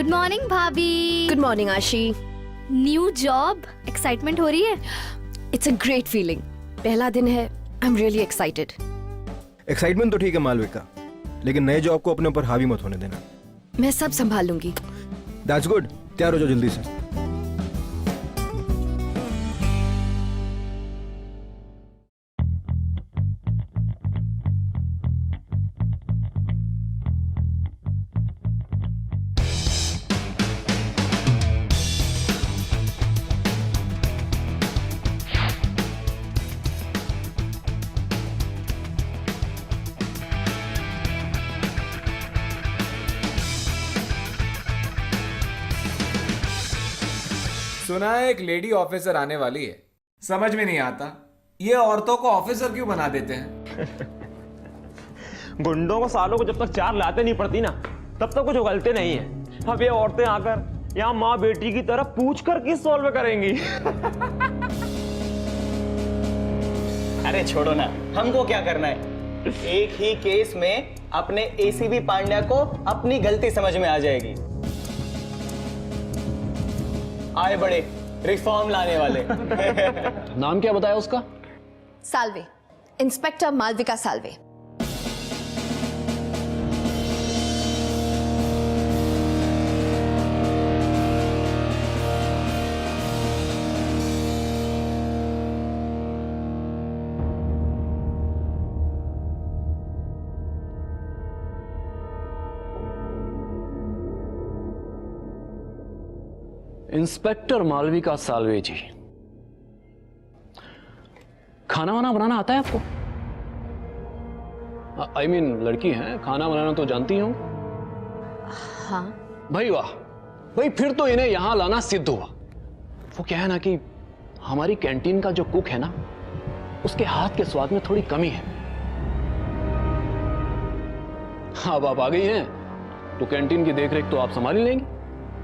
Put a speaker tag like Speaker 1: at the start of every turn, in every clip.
Speaker 1: Good morning भाभी।
Speaker 2: Good morning आशी।
Speaker 1: New job, excitement हो रही है?
Speaker 2: It's a great feeling. पहला दिन है, I am really excited.
Speaker 3: Excitement तो ठीक है मालविका, लेकिन नए जॉब को अपने ऊपर हावी मत होने देना।
Speaker 2: मैं सब संभाल लूंगी।
Speaker 3: That's good. तैयार हो जाओ जल्दी से।
Speaker 4: सुना है एक लेडी ऑफिसर आने वाली है। समझ में नहीं आता ये औरतों को ऑफिसर क्यों बना देते हैं।
Speaker 5: गुंडों को सालों को जब तक चार लाते नहीं पड़ती ना तब तक कुछ उगलते नहीं है। अब ये औरतें आकर यहाँ माँ बेटी की तरह पूछ कर किस सॉल्व करेंगी।
Speaker 6: अरे छोड़ो ना, हमको क्या करना है। एक ही केस में अपने एसीबी पांड्या को अपनी गलती समझ में आ जाएगी। आए बड़े रिफॉर्म लाने वाले।
Speaker 5: नाम क्या बताया उसका?
Speaker 2: साल्वे, इंस्पेक्टर मालविका साल्वे।
Speaker 5: इंस्पेक्टर मालविका साल्वे जी, खाना वाना बनाना आता है आपको? I mean, लड़की हैं, खाना बनाना तो जानती हूं।
Speaker 2: हाँ
Speaker 5: भाई वाह, भाई फिर तो इन्हें यहां लाना सिद्ध हुआ। वो क्या है ना कि हमारी कैंटीन का जो कुक है ना, उसके हाथ के स्वाद में थोड़ी कमी है। अब आप आ गई हैं तो कैंटीन की देखरेख तो आप संभाल ही लेंगी।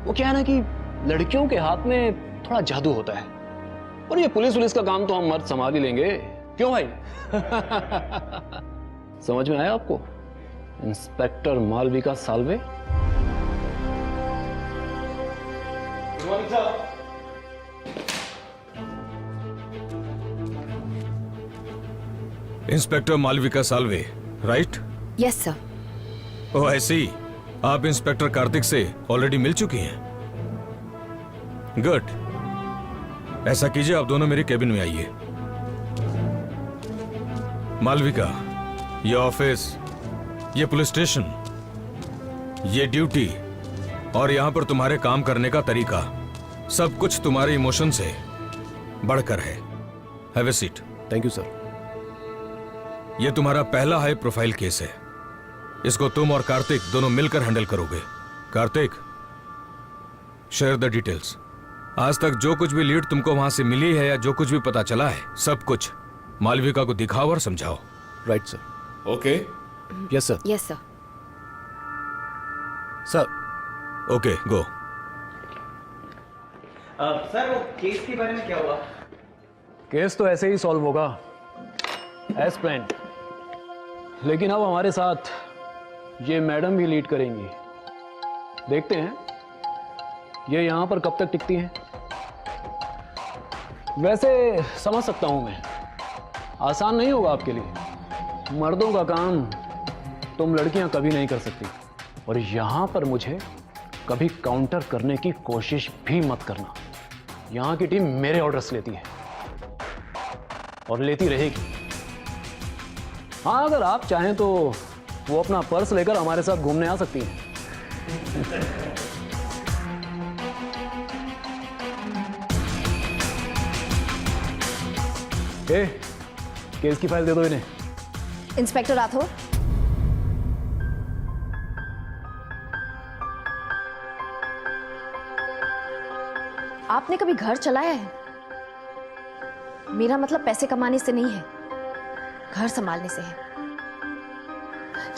Speaker 5: वो क्या है ना कि लड़कियों के हाथ में थोड़ा जादू होता है, और ये पुलिस का काम तो हम मर्द संभाल ही लेंगे। क्यों भाई? समझ में आया आपको? Inspector Malvika Salve.
Speaker 7: Inspector Malvika Salve, right?
Speaker 2: Yes sir.
Speaker 7: Oh ऐसे ही, आप इंस्पेक्टर कार्तिक से ऑलरेडी मिल चुकी हैं। गुड। ऐसा कीजिए, आप दोनों मेरे केबिन में आइए। मालविका, ये ऑफिस, ये पुलिस स्टेशन, ये ड्यूटी और यहां पर तुम्हारे काम करने का तरीका, सब कुछ तुम्हारे इमोशन से बढ़कर है। Have a seat.
Speaker 3: Thank you sir.
Speaker 7: ये तुम्हारा पहला हाई प्रोफाइल केस है। इसको तुम और कार्तिक दोनों मिलकर हैंडल करोगे। Kartik, share the details. आज तक जो कुछ भी लीड तुमको वहां से मिली है या जो कुछ भी पता चला है, सब कुछ मालविका को दिखाओ और समझाओ।
Speaker 3: Right sir.
Speaker 7: Okay?
Speaker 3: Yes sir.
Speaker 2: Yes sir.
Speaker 3: Sir.
Speaker 7: Okay, go.
Speaker 6: Sir वो केस के बारे में क्या हुआ?
Speaker 5: केस तो ऐसे ही सॉल्व होगा एज प्लान्ड, लेकिन अब हमारे साथ ये मैडम भी लीड करेंगी। देखते हैं ये यहां पर कब तक टिकती हैं। वैसे समझ सकता हूं मैं, आसान नहीं होगा आपके लिए। मर्दों का काम तुम लड़कियां कभी नहीं कर सकती, और यहां पर मुझे कभी काउंटर करने की कोशिश भी मत करना। यहां की टीम मेरे ऑर्डर्स लेती है और लेती रहेगी। हाँ, अगर आप चाहें तो वो अपना पर्स लेकर हमारे साथ घूमने आ सकती हैं। केस की फाइल दे दो इन्हें।
Speaker 2: इंस्पेक्टर राठौर, आपने कभी घर चलाया है? मेरा मतलब पैसे कमाने से नहीं है, घर संभालने से है,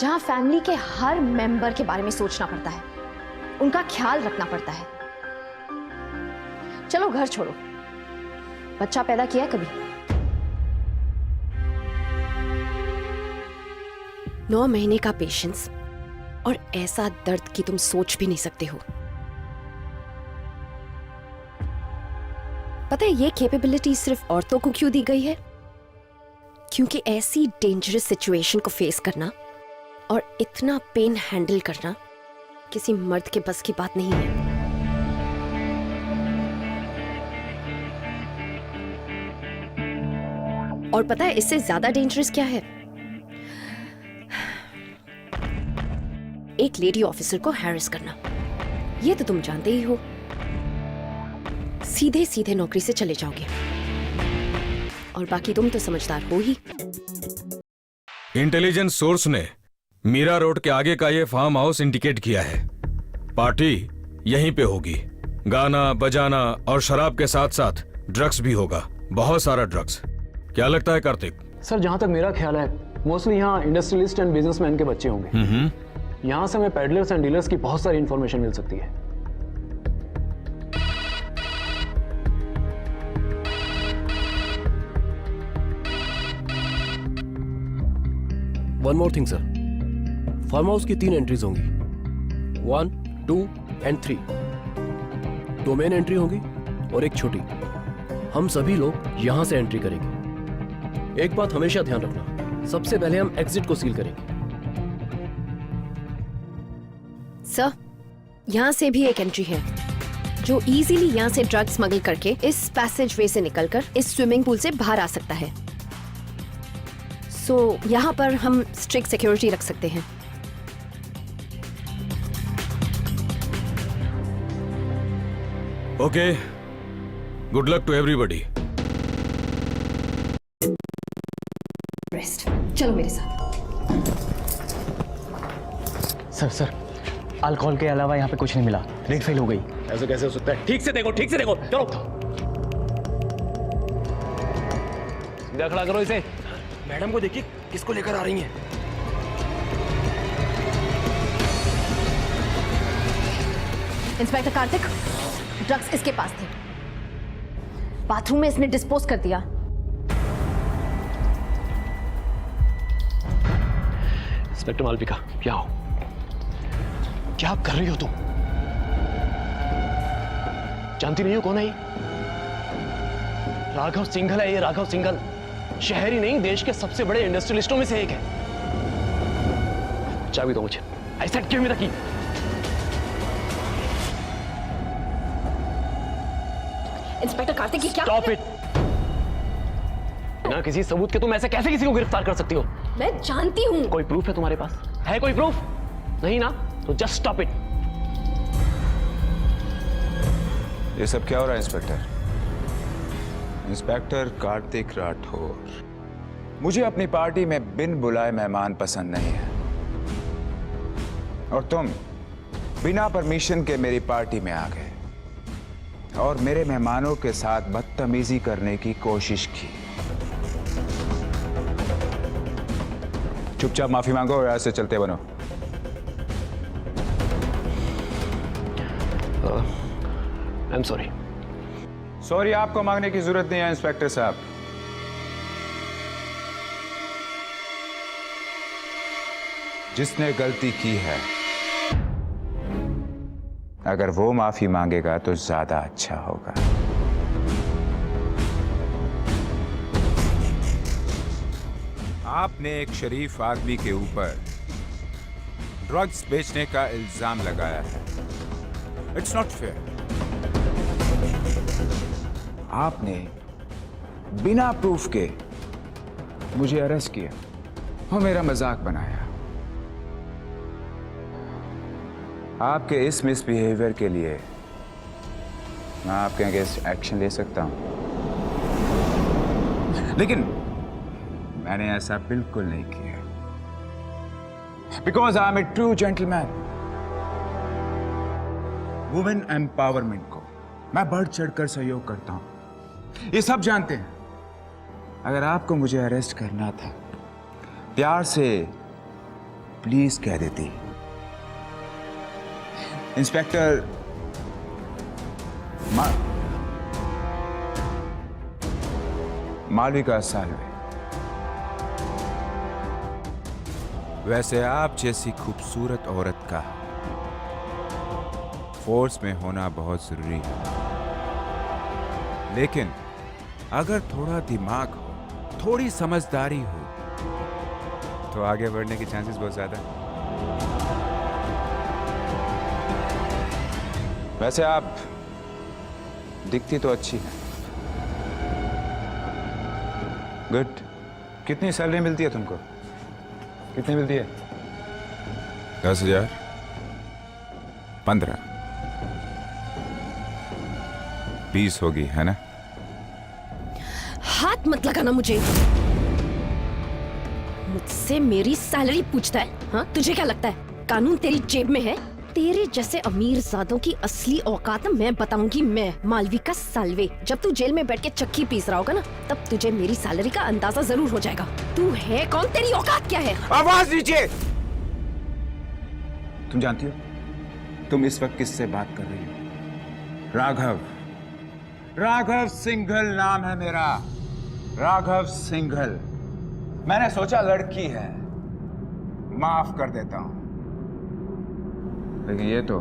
Speaker 2: जहां फैमिली के हर मेंबर के बारे में सोचना पड़ता है, उनका ख्याल रखना पड़ता है। चलो घर छोड़ो, बच्चा पैदा किया है कभी? 9 महीने का पेशेंस और ऐसा दर्द कि तुम सोच भी नहीं सकते हो। पता है ये कैपेबिलिटी सिर्फ औरतों को क्यों दी गई है? क्योंकि ऐसी डेंजरस सिचुएशन को फेस करना और इतना पेन हैंडल करना किसी मर्द के बस की बात नहीं है। और पता है इससे ज्यादा डेंजरस क्या है? एक लेडी ऑफिसर को हैरेस करना। ये तो तुम जानते ही हो, सीधे सीधे नौकरी से चले जाओगे। और बाकी तुम तो समझदार हो ही।
Speaker 7: इंटेलिजेंस सोर्स ने मीरा रोड के आगे का ये फार्म हाउस इंडिकेट किया है। पार्टी यहीं पे होगी। गाना बजाना और शराब के साथ साथ ड्रग्स भी होगा, बहुत सारा ड्रग्स। क्या लगता है कार्तिक?
Speaker 5: सर जहां तक मेरा ख्याल है मोस्टली यहाँ इंडस्ट्रियलिस्ट एंड बिजनेसमैन के बच्चे होंगे। यहाँ से हमें पेडलर्स एंड डीलर्स की बहुत सारी इंफॉर्मेशन मिल सकती है।
Speaker 8: One more thing sir, farm house की 3 एंट्रीज होंगी, 1, 2 एंड 3। 2 मेन एंट्री होंगी और एक छोटी। हम सभी लोग यहां से एंट्री करेंगे। एक बात हमेशा ध्यान रखना, सबसे पहले हम एग्जिट को सील करेंगे।
Speaker 2: सर, यहाँ से भी एक एंट्री है जो इजीली यहाँ से ड्रग स्मगल करके इस पैसेज वे से निकलकर इस स्विमिंग पूल से बाहर आ सकता है। सो यहाँ पर हम स्ट्रिक्ट सिक्योरिटी रख सकते हैं।
Speaker 7: Okay, good luck to everybody.
Speaker 2: Rest, चलो मेरे साथ।
Speaker 6: सर अल्कोहल के अलावा यहाँ पे कुछ नहीं मिला। रेड फेल हो गई।
Speaker 8: ऐसे कैसे हो सकता है? ठीक से देखो, ठीक से देखो। चलो
Speaker 5: सीधा खड़ा करो इसे।
Speaker 8: मैडम को देखिए किसको लेकर आ रही हैं।
Speaker 2: इंस्पेक्टर कार्तिक, ड्रग्स इसके पास थे। बाथरूम में इसने डिस्पोज कर दिया।
Speaker 5: इंस्पेक्टर मालविका, क्या हो? क्या कर रही हो तुम? जानती नहीं हो कौन है ये? राघव सिंघल है ये, राघव सिंघल। शहरी नहीं, देश के सबसे बड़े इंडस्ट्रियलिस्टों में से एक है। चाबी दो मुझे। I said give me the key.
Speaker 2: Inspector Kartik, ये क्या?
Speaker 5: Stop it. बिना किसी सबूत के तुम ऐसे कैसे किसी को गिरफ्तार कर सकती हो?
Speaker 2: मैं जानती हूँ।
Speaker 5: कोई प्रूफ है तुम्हारे पास? है कोई प्रूफ? नहीं ना? तो जस्ट स्टॉप इट।
Speaker 9: ये सब क्या हो रहा है इंस्पेक्टर? इंस्पेक्टर कार्तिक राठौर, मुझे अपनी पार्टी में बिन बुलाए मेहमान पसंद नहीं है। और तुम बिना परमिशन के मेरी पार्टी में आ गए और मेरे मेहमानों के साथ बदतमीजी करने की कोशिश की। चुपचाप माफी मांगो और यहाँ से चलते बनो।
Speaker 5: आई एम सॉरी।
Speaker 9: सॉरी आपको मांगने की जरूरत नहीं है इंस्पेक्टर साहब। जिसने गलती की है अगर वो माफी मांगेगा तो ज्यादा अच्छा होगा। आपने एक शरीफ आदमी के ऊपर ड्रग्स बेचने का इल्जाम लगाया है। It's not fair. आपने बिना प्रूफ के मुझे अरेस्ट किया और मेरा मजाक बनाया। आपके इस मिसबिहेवियर के लिए मैं आपके अगेंस्ट एक्शन ले सकता हूं, लेकिन मैंने ऐसा बिल्कुल नहीं किया। Because I am a true gentleman. Women empowerment को मैं बढ़ चढ़कर सहयोग करता हूं, ये सब जानते हैं। अगर आपको मुझे अरेस्ट करना था, प्यार से प्लीज कह देती। इंस्पेक्टर मालविका सालवे, वैसे आप जैसी खूबसूरत औरत का फोर्स में होना बहुत जरूरी है। लेकिन अगर थोड़ा दिमाग हो, थोड़ी समझदारी हो, तो आगे बढ़ने के चांसेस बहुत ज्यादा हैं। वैसे आप दिखती तो अच्छी हैं। गुड। कितनी सैलरी मिलती है तुमको? कितनी मिलती है? 10,000? 15? 20 होगी, है ना?
Speaker 2: हाथ मत लगाना मुझे। मुझसे मेरी सैलरी पूछता है? हाँ, तुझे क्या लगता है कानून तेरी जेब में है? तेरे जैसे अमीर ज़ादों की असली औकात मैं बताऊंगी। मैं मालविका साल्वे। जब तू जेल में बैठ के चक्की पीस रहा होगा ना, तब तुझे मेरी सैलरी का अंदाजा जरूर हो जाएगा। तू है कौन? तेरी औकात क्या है?
Speaker 9: आवाज दीजिए। तुम जानती हो तुम इस वक्त किससे बात कर रही हो? राघव। राघव सिंघल नाम है मेरा। राघव सिंघल। मैंने सोचा लड़की है, माफ कर देता हूं, लेकिन ये तो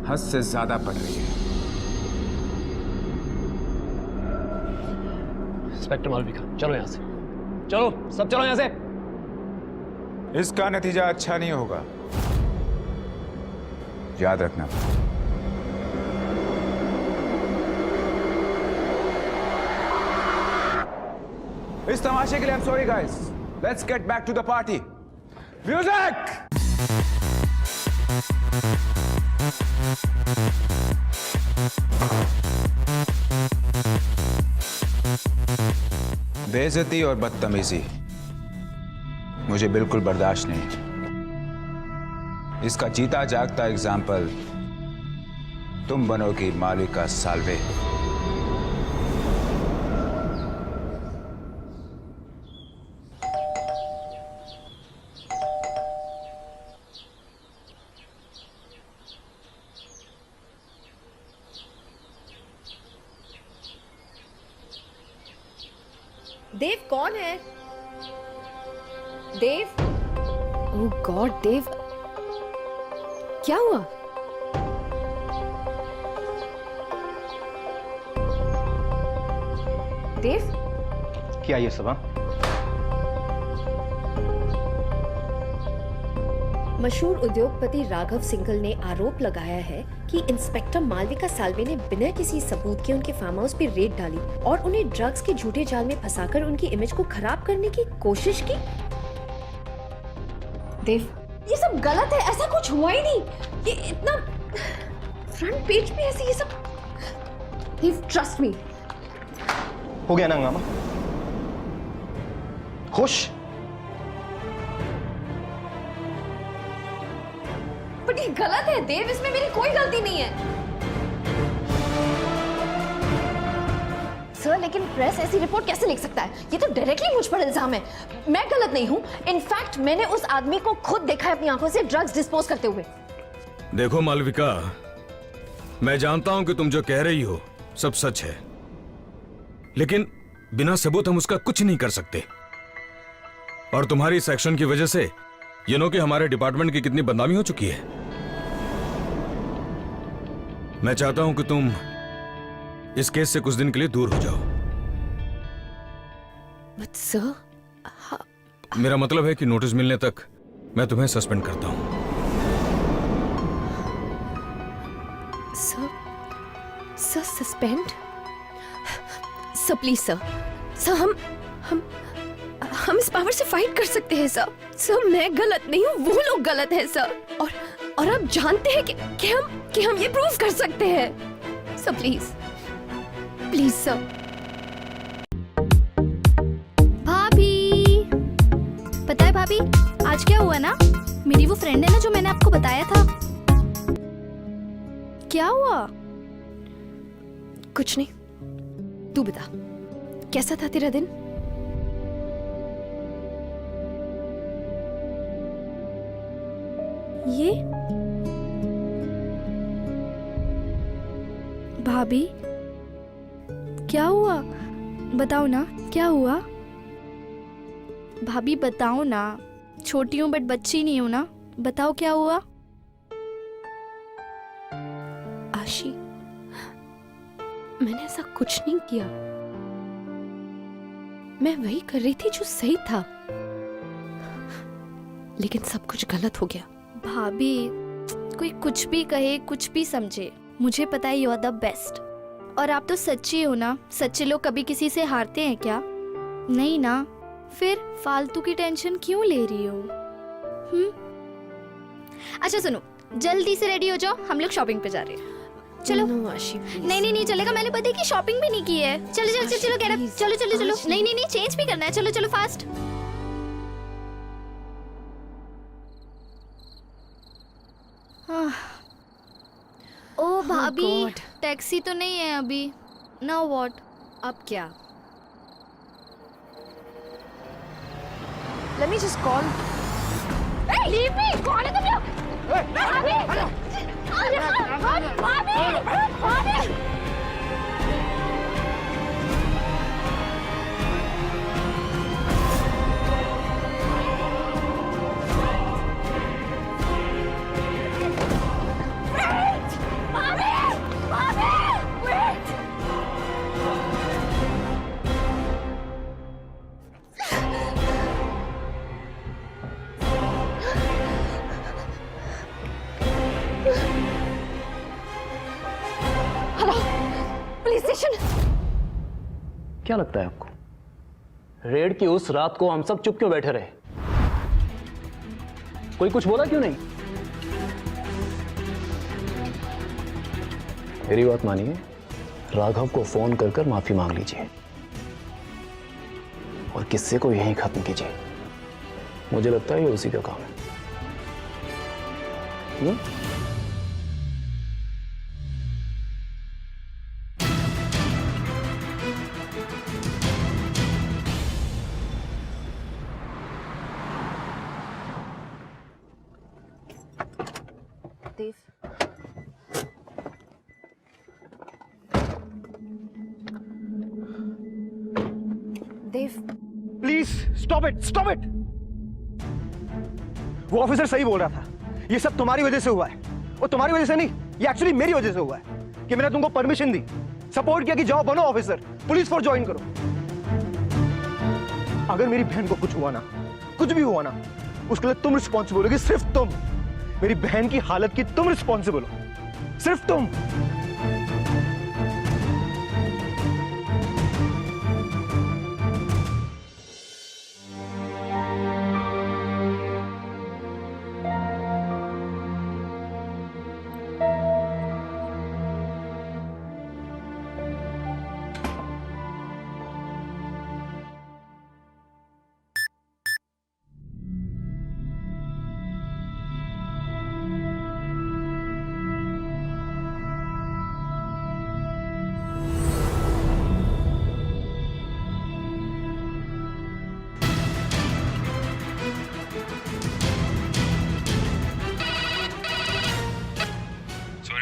Speaker 9: हद से ज्यादा पड़ रही है।
Speaker 5: इंस्पेक्टर मालविका, चलो यहां से। चलो, सब चलो यहां से।
Speaker 9: इसका नतीजा अच्छा नहीं होगा, याद रखना। इस तमाशे के लिए I'm sorry guys. Let's get back to the party. Music! बेइज्जती और बदतमीजी मुझे बिल्कुल बर्दाश्त नहीं। इसका जीता जागता एग्जाम्पल तुम बनोगी मालविका साल्वे।
Speaker 2: देव कौन है? देव? ओह गॉड, देव क्या हुआ? देव?
Speaker 6: क्या ये सब?
Speaker 2: मशहूर उद्योगपति राघव सिंघल ने आरोप लगाया है कि इंस्पेक्टर मालविका साल्वे ने बिना किसी सबूत के उनके फार्म हाउस पे रेड डाली और उन्हें ड्रग्स के झूठे जाल में फंसाकर उनकी इमेज को खराब करने की कोशिश की। देव, ये सब गलत है, ऐसा कुछ हुआ ही नहीं। ये इतना फ्रंट पेज पे ऐसे ये सब। देव, ट्रस्ट मी।
Speaker 6: हो गया ना हंगामा? खुश?
Speaker 2: बट ये गलत है देव, इसमें मेरी कोई गलती नहीं है। सर, लेकिन प्रेस ऐसी रिपोर्ट कैसे लिख सकता है? ये तो डायरेक्टली मुझ पर इल्जाम है। मैं गलत नहीं हूँ। इनफैक्ट मैंने उस आदमी को खुद देखा है अपनी आंखों से ड्रग्स डिस्पोज करते हुए।
Speaker 7: देखो मालविका, मैं जानता हूं कि तुम जो कह रही हो सब सच है, लेकिन बिना सबूत हम उसका कुछ नहीं कर सकते। और तुम्हारी इस एक्शन की वजह से ये नो कि हमारे डिपार्टमेंट की कितनी बदनामी हो चुकी है। मैं चाहता हूं कि तुम इस केस से कुछ दिन के लिए दूर हो जाओ।
Speaker 2: बट सर,
Speaker 7: मेरा मतलब है कि नोटिस मिलने तक मैं तुम्हें सस्पेंड करता हूं।
Speaker 2: Sir suspend? Sir please sir हम इस पावर से फाइट कर सकते हैं सर। सर, मैं गलत नहीं हूँ, वो लोग गलत हैं सर। और आप जानते हैं कि हम ये प्रूव कर सकते हैं। Sir please sir.
Speaker 1: भाभी, पता है भाभी आज क्या हुआ ना? मेरी वो फ्रेंड है ना जो मैंने आपको बताया था। क्या हुआ?
Speaker 2: कुछ नहीं, तू बता, कैसा था तेरा दिन?
Speaker 1: ये भाभी, क्या हुआ? बताओ ना, क्या हुआ? भाभी बताओ ना, छोटी हूँ बट बच्ची नहीं हूँ ना, बताओ क्या हुआ?
Speaker 2: आशी, मैंने ऐसा कुछ नहीं किया। मैं वही कर रही थी जो सही था, लेकिन सब कुछ गलत हो गया।
Speaker 1: भाभी, कोई कुछ भी कहे, कुछ भी समझे, मुझे पता है यू आर द बेस्ट। और आप तो सच्ची हो ना? सच्चे लोग कभी किसी से हारते हैं क्या? नहीं ना? फिर फालतू की टेंशन क्यों ले रही हो? अच्छा सुनो, जल्दी से रेडी हो जाओ, हम लोग शॉपिंग पे जा रहे हैं। चलो।
Speaker 2: No, आशी, please.
Speaker 1: नहीं चलेगा, मैंने पता है कि शॉपिंग भी नहीं की है। चलो चलो चलो गेट अप, चलो चलो चलो। नहीं चेंज भी करना है, चलो चलो फास्ट। ओ भाभी,
Speaker 2: God.
Speaker 1: टैक्सी तो नहीं है अभी। Now what?
Speaker 2: अब क्या? Let me just call.
Speaker 1: Hey, leave me! कौन है तुम लोग? भाभी! भाभी!
Speaker 2: Police station.
Speaker 5: क्या लगता है आपको, रेड की उस रात को हम सब चुप क्यों बैठे रहे? कोई कुछ बोला क्यों नहीं? मेरी बात मानिए, राघव को फोन कर कर माफी मांग लीजिए और किस्से को यहीं खत्म कीजिए। मुझे लगता है ये उसी का काम है।
Speaker 2: देव, देव,
Speaker 3: प्लीज स्टॉप इट। वो ऑफिसर सही बोल रहा था, ये सब तुम्हारी वजह से हुआ है। और तुम्हारी वजह से नहीं, ये एक्चुअली मेरी वजह से हुआ है कि मैंने तुमको परमिशन दी, सपोर्ट किया कि जाओ बनो ऑफिसर, पुलिस फोर्स ज्वाइन करो। अगर मेरी बहन को कुछ हुआ ना, कुछ भी हुआ ना, उसके लिए तुम रिस्पॉन्सिबल होगी, सिर्फ तुम। मेरी बहन की हालत की तुम रिस्पॉन्सिबल हो, सिर्फ तुम।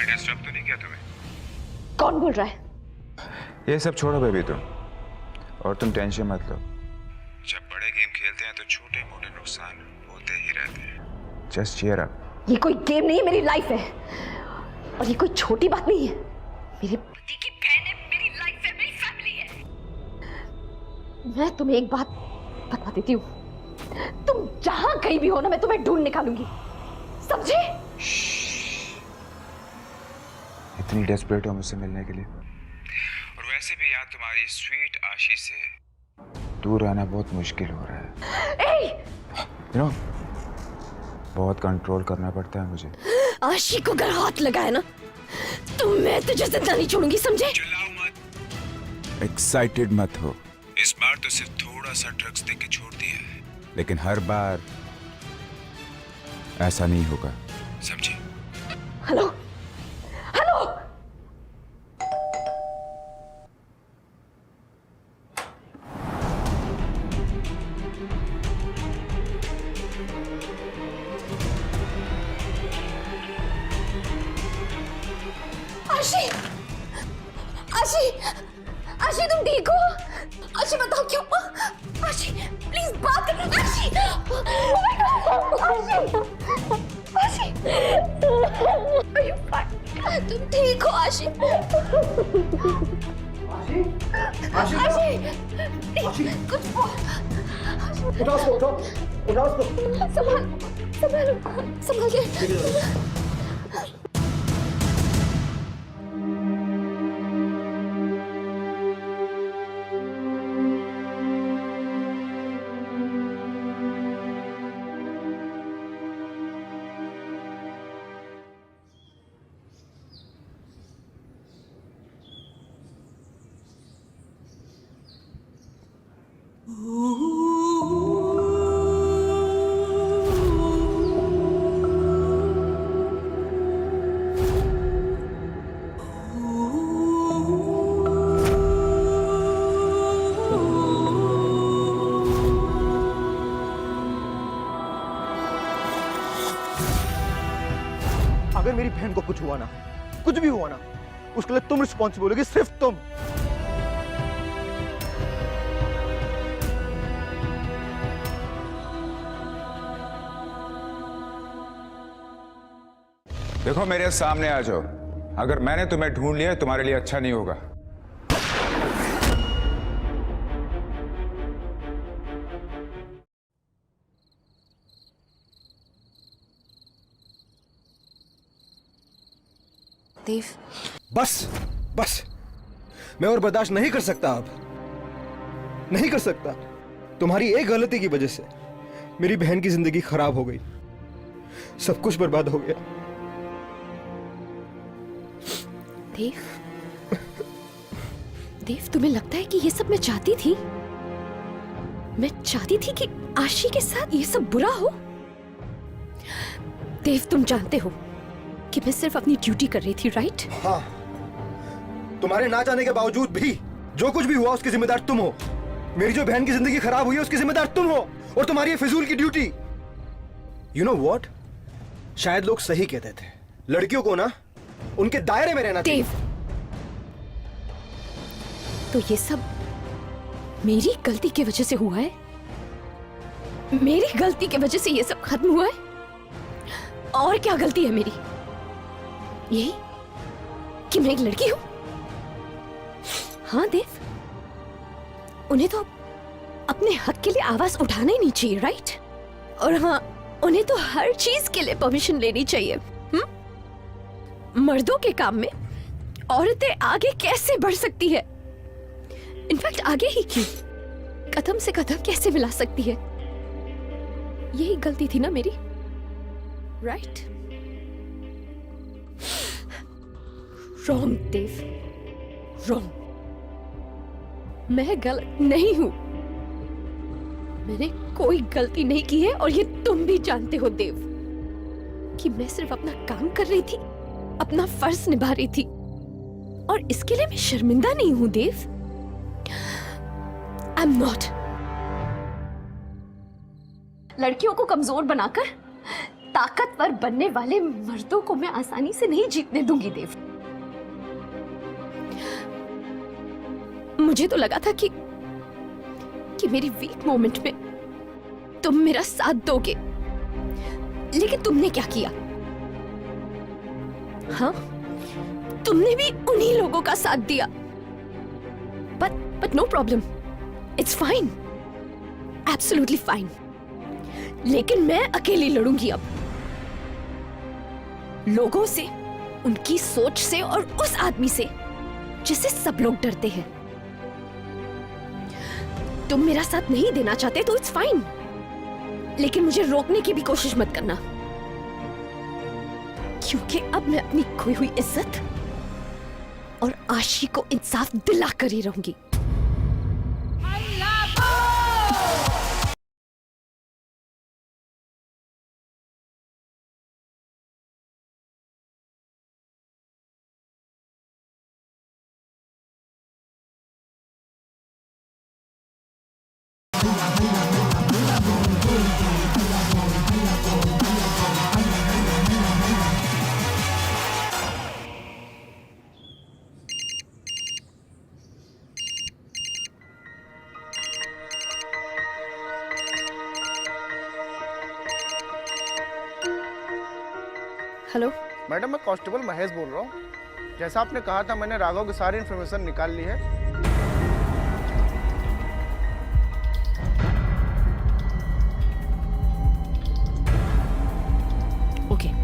Speaker 9: डिस्टर्ब तो नहीं किया तुम्हें?
Speaker 2: कौन बोल रहा है?
Speaker 9: ये सब छोड़ो बेबी तुम, और तुम टेंशन मत लो। जब बड़े गेम खेलते हैं तो छोटे मोटे नुकसान होते ही रहते हैं। Just cheer up.
Speaker 2: ये कोई गेम नहीं है, मेरी लाइफ है। और ये कोई छोटी बात नहीं है। मेरे पति की बहन है, मेरी लाइफ है, मेरी फैमिली है। मैं तुम्हें एक बात बता देती हूँ, तुम जहां कहीं भी हो ना, मैं तुम्हें ढूंढ निकालूंगी, समझे?
Speaker 9: इतनी डेस्परेट हो मुझसे मिलने के लिए? और वैसे भी यहाँ तुम्हारी स्वीट आशी से दूर रहना बहुत मुश्किल हो रहा है। यू नो, बहुत कंट्रोल करना पड़ता है मुझे।
Speaker 2: आशी को अगर हाथ लगाया ना, तो मैं तुझे जिंदा नहीं छोड़ूंगी, समझे?
Speaker 9: चिल्लाओ मत, एक्साइटेड मत हो। इस बार तो सिर्फ थोड़ा सा ड्रग्स देके छोड़ दिया है, लेकिन हर बार ऐसा नहीं होगा, समझे?
Speaker 2: Hello, hello. आशी, आशी, आशी तुम ठीक हो? आशी बताओ क्या हुआ? आशी प्लीज बात कर। आशी, आशी, आशी, are you fine? तुम ठीक हो आशी? कुछ
Speaker 3: उठाओ उसको, उठाओ उसको।
Speaker 2: संभाल के।
Speaker 3: अगर मेरी बहन को कुछ हुआ ना, कुछ भी हुआ ना, उसके लिए तुम रिस्पॉन्सिबल होगी, सिर्फ तुम।
Speaker 9: देखो मेरे सामने आ जाओ। अगर मैंने तुम्हें ढूंढ लिया तुम्हारे लिए अच्छा नहीं होगा।
Speaker 2: देव,
Speaker 3: बस बस, मैं और बर्दाश्त नहीं कर सकता अब, नहीं कर सकता। तुम्हारी एक गलती की वजह से मेरी बहन की जिंदगी खराब हो गई, सब कुछ बर्बाद हो गया।
Speaker 2: देव, देव, तुम्हें लगता है कि ये सब मैं चाहती थी? मैं चाहती थी कि आशी के साथ ये सब बुरा हो? देव, तुम जानते हो कि मैं सिर्फ अपनी ड्यूटी कर रही थी, राइट?
Speaker 3: हाँ, तुम्हारे ना चाहने के बावजूद भी जो कुछ भी हुआ उसकी जिम्मेदार तुम हो। मेरी जो बहन की जिंदगी खराब हुई है उसकी जिम्मेदार तुम हो, और तुम्हारी ये फिजूल की ड्यूटी। यू नो व्हाट, शायद लोग सही कहते थे, लड़कियों को ना उनके दायरे में रहना चाहिए।
Speaker 2: देव, तो ये सब मेरी गलती की वजह से हुआ है? मेरी गलती की वजह से ये सब खत्म हुआ है? और क्या गलती है मेरी? यही कि मैं एक लड़की हूं? हाँ देव, उन्हें तो अपने हक के लिए आवाज उठाना ही नहीं चाहिए, राइट? और हाँ, उन्हें तो हर चीज के लिए परमिशन लेनी चाहिए। मर्दों के काम में औरतें आगे कैसे बढ़ सकती है? इनफैक्ट आगे ही क्यों, कदम से कदम कैसे मिला सकती है? यही गलती थी ना मेरी, राइट? रॉन्ग देव, रॉन्ग। मैं गलत नहीं हूं, मैंने कोई गलती नहीं की है, और ये तुम भी जानते हो देव कि मैं सिर्फ अपना काम कर रही थी, अपना फर्ज निभा रही थी, और इसके लिए मैं शर्मिंदा नहीं हूं देव। I am not. लड़कियों को कमजोर बनाकर ताकतवर बनने वाले मर्दों को मैं आसानी से नहीं जीतने दूंगी देव। मुझे तो लगा था कि मेरी वीक मोमेंट में तुम मेरा साथ दोगे, लेकिन तुमने क्या किया? हाँ, तुमने भी उन्हीं लोगों का साथ दिया। But no problem, it's fine, absolutely fine. लेकिन मैं अकेली लड़ूंगी अब, लोगों से, उनकी सोच से, और उस आदमी से जिससे सब लोग डरते हैं। तुम मेरा साथ नहीं देना चाहते तो इट्स फाइन, लेकिन मुझे रोकने की भी कोशिश मत करना, क्योंकि अब मैं अपनी खोई हुई इज्जत और आशी को इंसाफ दिला कर ही रहूंगी। हेलो
Speaker 10: मैडम मैं कांस्टेबल महेश बोल रहा हूँ। जैसा आपने कहा था मैंने राघव की सारी इन्फॉर्मेशन निकाल ली है।
Speaker 2: ओके।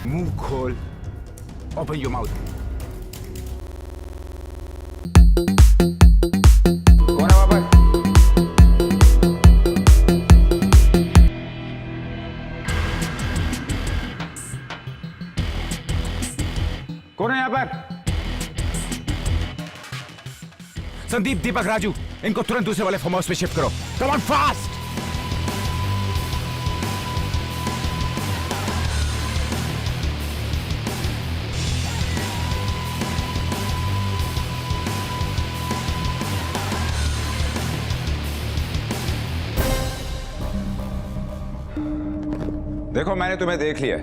Speaker 9: मुंह खोल, ओपन योर माउथ। कौन है वहां पर? कौन है यहाँ पर? संदीप, दीपक, राजू, इनको तुरंत दूसरे वाले फार्म हाउस पे शिफ्ट करो। Come on fast. देखो मैंने तुम्हें देख लिया।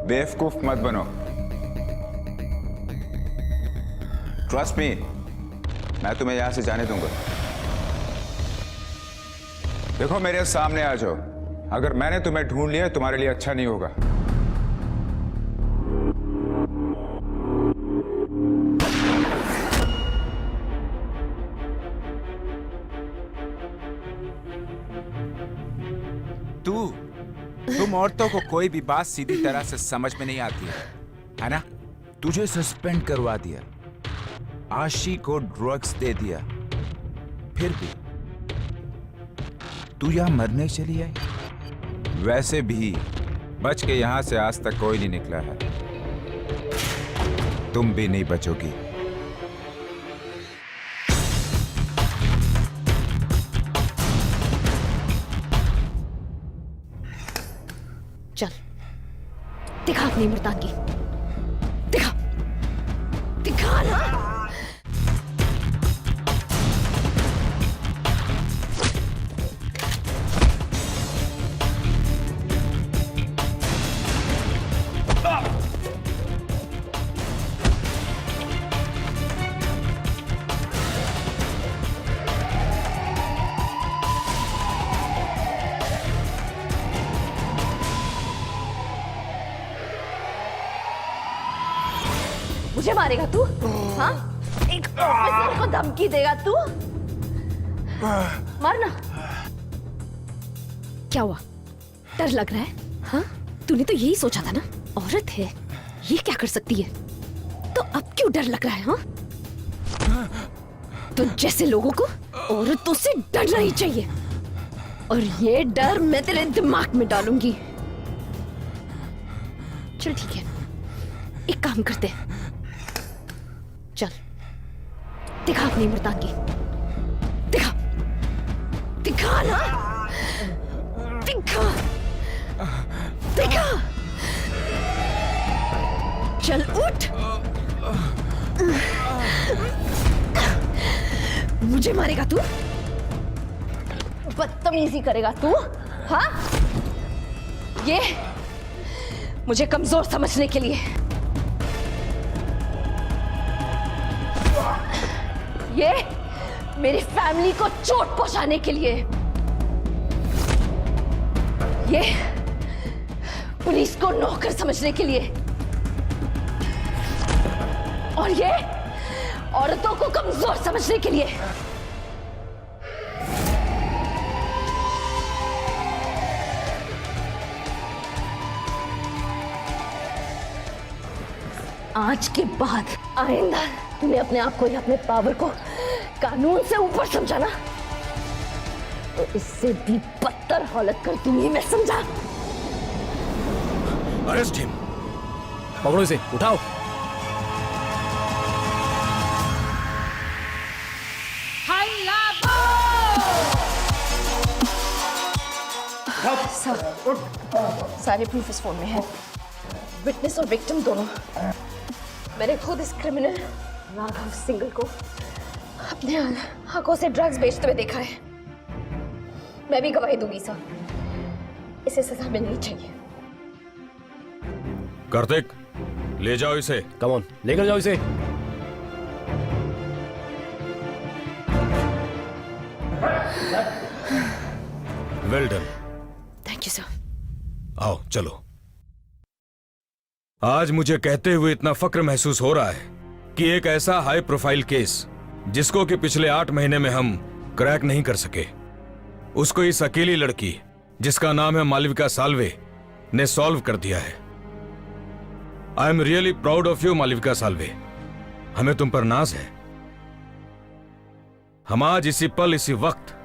Speaker 9: बेवकूफ मत बनो। ट्रस्ट मी, मैं तुम्हें यहां से जाने दूंगा। देखो मेरे सामने आ जाओ। अगर मैंने तुम्हें ढूंढ लिया तुम्हारे लिए अच्छा नहीं होगा। तुम औरतों को कोई भी बात सीधी तरह से समझ में नहीं आती है ना? तुझे सस्पेंड करवा दिया, आशी को ड्रग्स दे दिया, फिर भी तू यहां मरने चली आई। वैसे भी बच के यहां से आज तक कोई नहीं निकला है। तुम भी नहीं बचोगी।
Speaker 2: चल दिखा अपनी मर्दानगी, दिखा दिखा ना। मुझे मारेगा तू? हाँ? एक ऑफिसर को धमकी देगा तू? मारना। क्या हुआ? डर लग रहा है? हाँ? तूने तो यही सोचा था ना, औरत है, ये क्या कर सकती है? तो अब क्यों डर लग रहा है? हाँ? तो जैसे लोगों को औरतों से डरना ही चाहिए, और ये डर मैं तेरे दिमाग में डालूंगी। चल ठीक है, एक काम करते हैं, चल दिखा अपनी मर्दानगी, दिखा दिखा ना, दिखा दिखा। चल उठ। मुझे मारेगा तू? बदतमीजी करेगा तू? हाँ? ये मुझे कमजोर समझने के लिए, ये मेरी फैमिली को चोट पहुंचाने के लिए, ये पुलिस को नौकर समझने के लिए, और ये औरतों को कमजोर समझने के लिए। आज के बाद आइंदा तुम्हें अपने आप को या अपने पावर को कानून से ऊपर समझा ना, तो इससे भी बदतर हालत कर दूंगी मैं, समझा?
Speaker 7: Arrest him.
Speaker 8: पकड़ो इसे, उठाओ।
Speaker 2: सारे प्रूफ इस फोन में है, विटनेस और विक्टिम दोनों। मैंने खुद इस क्रिमिनल राघव सिंगल को अपने आंखों से ड्रग्स बेचते हुए देखा है। मैं भी गवाही दूंगी सर, इसे सजा मिलनी चाहिए।
Speaker 7: कार्तिक, ले जाओ इसे।
Speaker 8: कम ऑन, लेकर जाओ इसे।
Speaker 7: Well done.
Speaker 2: Thank you sir.
Speaker 7: आओ चलो। आज मुझे कहते हुए इतना फक्र महसूस हो रहा है कि एक ऐसा हाई प्रोफाइल केस जिसको कि पिछले 8 महीने में हम क्रैक नहीं कर सके, उसको इस अकेली लड़की जिसका नाम है मालविका साल्वे ने सॉल्व कर दिया है। I am really proud of you Malvika Salve. हमें तुम पर नाज है। हम आज इसी पल इसी वक्त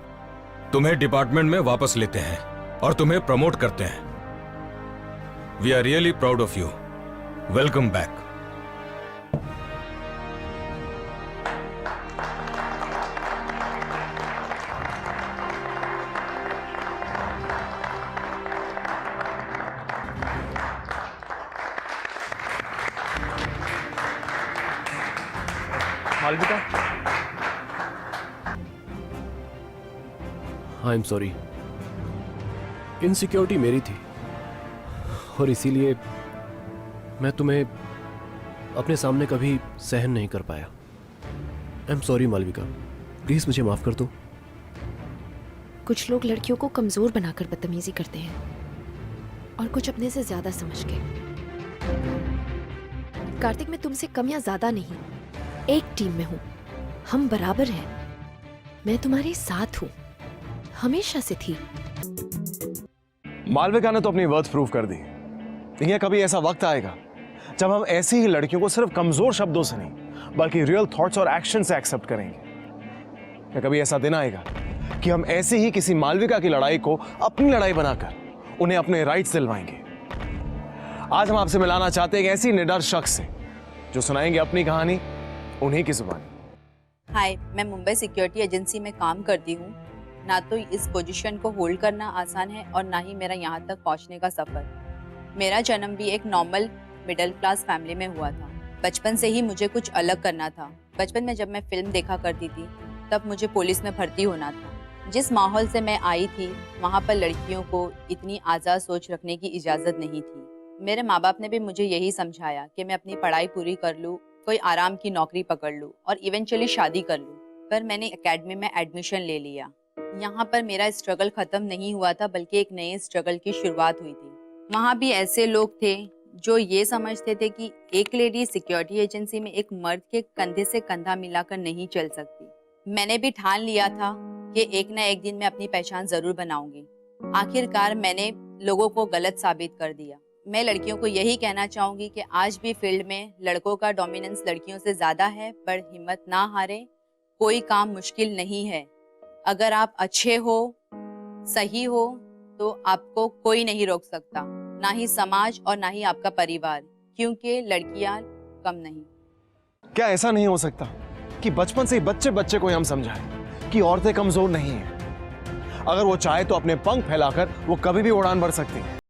Speaker 7: तुम्हें डिपार्टमेंट में वापस लेते हैं और तुम्हें प्रमोट करते हैं। We are really proud of you. Welcome back.
Speaker 8: Malvika, I am sorry. Insecurity मेरी थी और इसीलिए मैं तुम्हें अपने सामने कभी सहन नहीं कर पाया। I am sorry Malvika, please मुझे माफ कर दो।
Speaker 2: कुछ लोग लड़कियों को कमजोर बनाकर बदतमीजी करते हैं और कुछ अपने से ज्यादा समझ के। कार्तिक, मैं तुमसे कम या ज्यादा नहीं, एक टीम में हूं। हम बराबर हैं। मैं तुम्हारे साथ हूं, हमेशा से थी।
Speaker 11: मालविका ने तो अपनी वर्थ प्रूव कर दी। लेकिन कभी ऐसा वक्त आएगा जब हम ऐसी ही लड़कियों को सिर्फ कमजोर शब्दों से नहीं बल्कि रियल थॉट्स और एक्शन से एक्सेप्ट करेंगे। क्या कभी ऐसा दिन आएगा कि हम ऐसी ही किसी मालविका की लड़ाई को अपनी लड़ाई बनाकर उन्हें अपने राइट्स दिलवाएंगे? आज हम आपसे मिलाना चाहते हैं एक ऐसी निडर शख्स से जो सुनाएंगे अपनी कहानी उन्हीं की जुबानी।
Speaker 12: हाय, मैं मुंबई सिक्योरिटी एजेंसी में काम करती हूँ। ना तो इस पोजीशन को होल्ड करना आसान है और ना ही मेरा यहाँ तक पहुँचने का सफ़र। मेरा जन्म भी एक नॉर्मल मिडिल क्लास फैमिली में हुआ था। बचपन से ही मुझे कुछ अलग करना था। बचपन में जब मैं फिल्म देखा करती थी तब मुझे पुलिस में भर्ती होना था। जिस माहौल से मैं आई थी वहाँ पर लड़कियों को इतनी आज़ाद सोच रखने की इजाज़त नहीं थी। मेरे माँ बाप ने भी मुझे यही समझाया कि मैं अपनी पढ़ाई पूरी कर लूँ, कोई आराम की नौकरी पकड़ लूँ और इवेंचुअली शादी कर लूँ। पर मैंने एकेडमी में एडमिशन ले लिया। यहाँ पर मेरा स्ट्रगल खत्म नहीं हुआ था बल्कि एक नए स्ट्रगल की शुरुआत हुई थी। वहाँ भी ऐसे लोग थे जो ये समझते थे कि एक लेडी सिक्योरिटी एजेंसी में एक मर्द के कंधे से कंधा मिलाकर नहीं चल सकती। मैंने भी ठान लिया था कि एक ना एक दिन मैं अपनी पहचान जरूर बनाऊंगी। आखिरकार मैंने लोगों को गलत साबित कर दिया। मैं लड़कियों को यही कहना चाहूंगी कि आज भी फील्ड में लड़कों का डोमिनेंस लड़कियों से ज्यादा है, पर हिम्मत ना हारे। कोई काम मुश्किल नहीं है। अगर आप अच्छे हो, सही हो, तो आपको कोई नहीं रोक सकता, ना ही समाज और ना ही आपका परिवार, क्योंकि लड़कियां कम नहीं।
Speaker 11: क्या ऐसा नहीं हो सकता कि बचपन से ही बच्चे बच्चे को हम समझाएं कि औरतें कमजोर नहीं हैं? अगर वो चाहे तो अपने पंख फैलाकर वो कभी भी उड़ान भर सकती हैं।